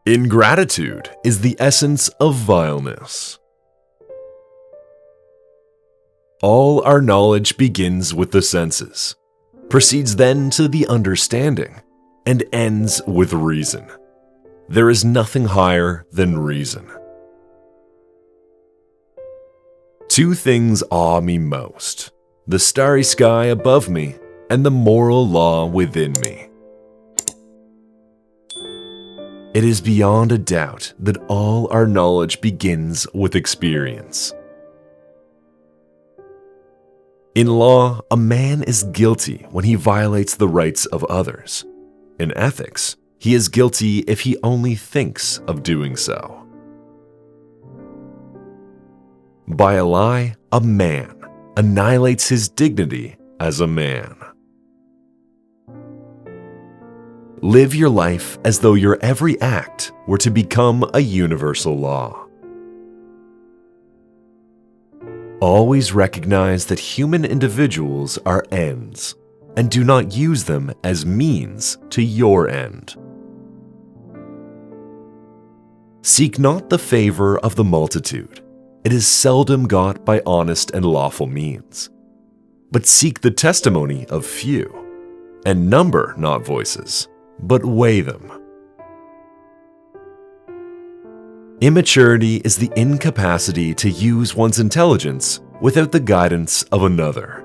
Ingratitude is the essence of vileness. All our knowledge begins with the senses, proceeds then to the understanding, and ends with reason. There is nothing higher than reason. Two things awe me most: the starry sky above me and the moral law within me. It is beyond a doubt that all our knowledge begins with experience. In law, a man is guilty when he violates the rights of others. In ethics, he is guilty if he only thinks of doing so. By a lie, a man annihilates his dignity as a man. Live your life as though your every act were to become a universal law. Always recognize that human individuals are ends, and do not use them as means to your end. Seek not the favor of the multitude. It is seldom got by honest and lawful means. But seek the testimony of few, and number not voices, but weigh them. Immaturity is the incapacity to use one's intelligence without the guidance of another.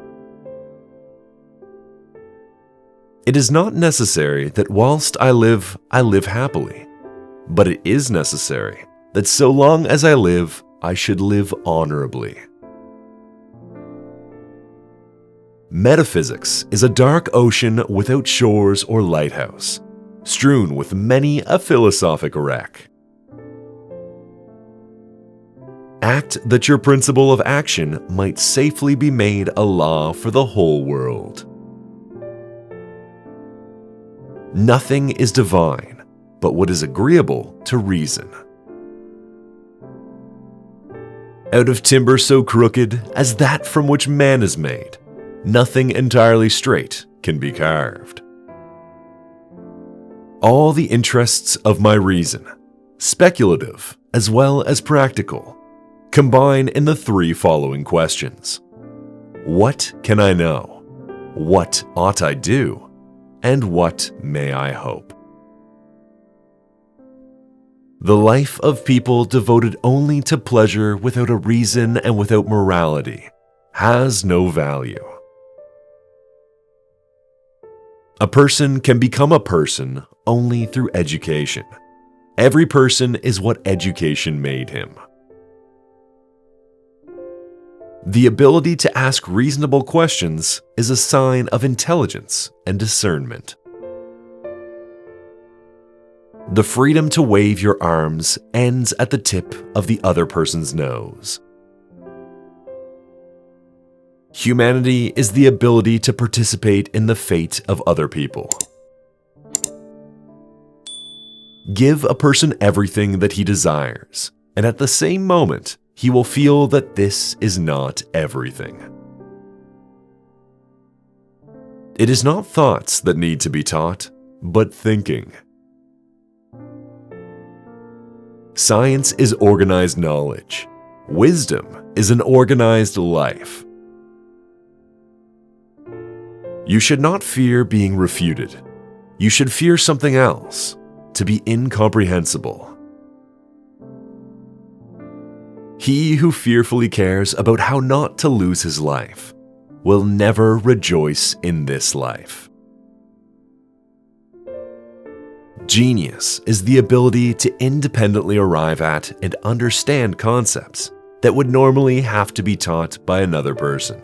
It is not necessary that whilst I live happily, but it is necessary that so long as I live, I should live honorably. Metaphysics is a dark ocean without shores or lighthouse, strewn with many a philosophic wreck. Act that your principle of action might safely be made a law for the whole world. Nothing is divine but what is agreeable to reason. Out of timber so crooked as that from which man is made, nothing entirely straight can be carved. All the interests of my reason, speculative as well as practical, combine in the three following questions. What can I know? What ought I do? And what may I hope? The life of people devoted only to pleasure without a reason and without morality has no value. A person can become a person only through education. Every person is what education made him. The ability to ask reasonable questions is a sign of intelligence and discernment. The freedom to wave your arms ends at the tip of the other person's nose. Humanity is the ability to participate in the fate of other people. Give a person everything that he desires, and at the same moment, he will feel that this is not everything. It is not thoughts that need to be taught, but thinking. Science is organized knowledge. Wisdom is an organized life. You should not fear being refuted. You should fear something else, to be incomprehensible. He who fearfully cares about how not to lose his life will never rejoice in this life. Genius is the ability to independently arrive at and understand concepts that would normally have to be taught by another person.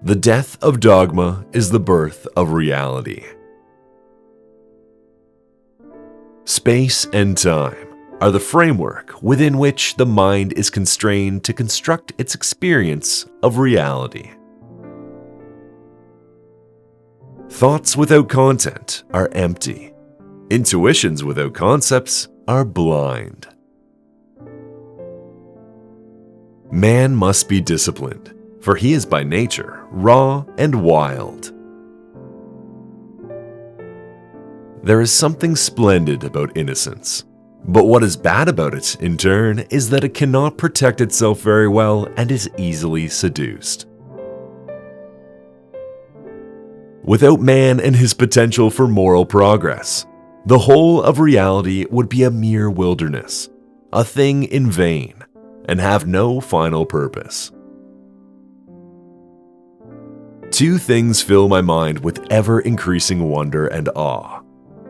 The death of dogma is the birth of reality. Space and time are the framework within which the mind is constrained to construct its experience of reality. Thoughts without content are empty. Intuitions without concepts are blind. Man must be disciplined, for he is by nature raw and wild. There is something splendid about innocence. But what is bad about it, in turn, is that it cannot protect itself very well and is easily seduced. Without man and his potential for moral progress, the whole of reality would be a mere wilderness, a thing in vain, and have no final purpose. Two things fill my mind with ever-increasing wonder and awe.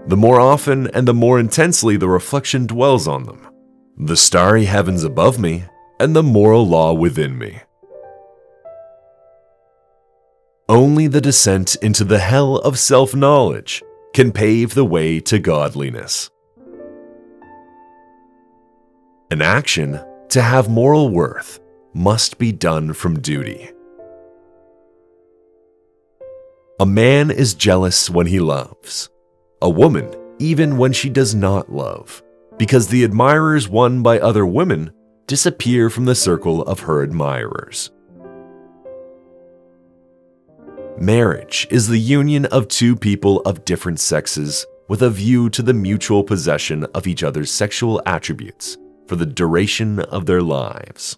The more often and the more intensely the reflection dwells on them, the starry heavens above me and the moral law within me. Only the descent into the hell of self-knowledge can pave the way to godliness. An action, to have moral worth, must be done from duty. A man is jealous when he loves. A woman, even when she does not love, because the admirers won by other women disappear from the circle of her admirers. Marriage is the union of two people of different sexes with a view to the mutual possession of each other's sexual attributes for the duration of their lives.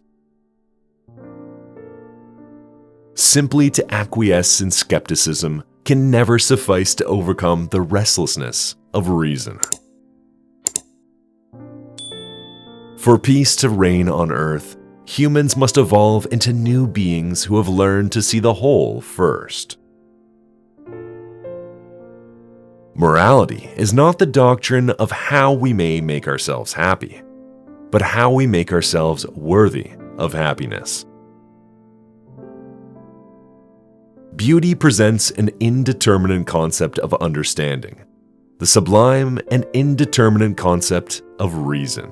Simply to acquiesce in skepticism can never suffice to overcome the restlessness of reason. For peace to reign on Earth, humans must evolve into new beings who have learned to see the whole first. Morality is not the doctrine of how we may make ourselves happy, but how we make ourselves worthy of happiness. Beauty presents an indeterminate concept of understanding, the sublime and indeterminate concept of reason.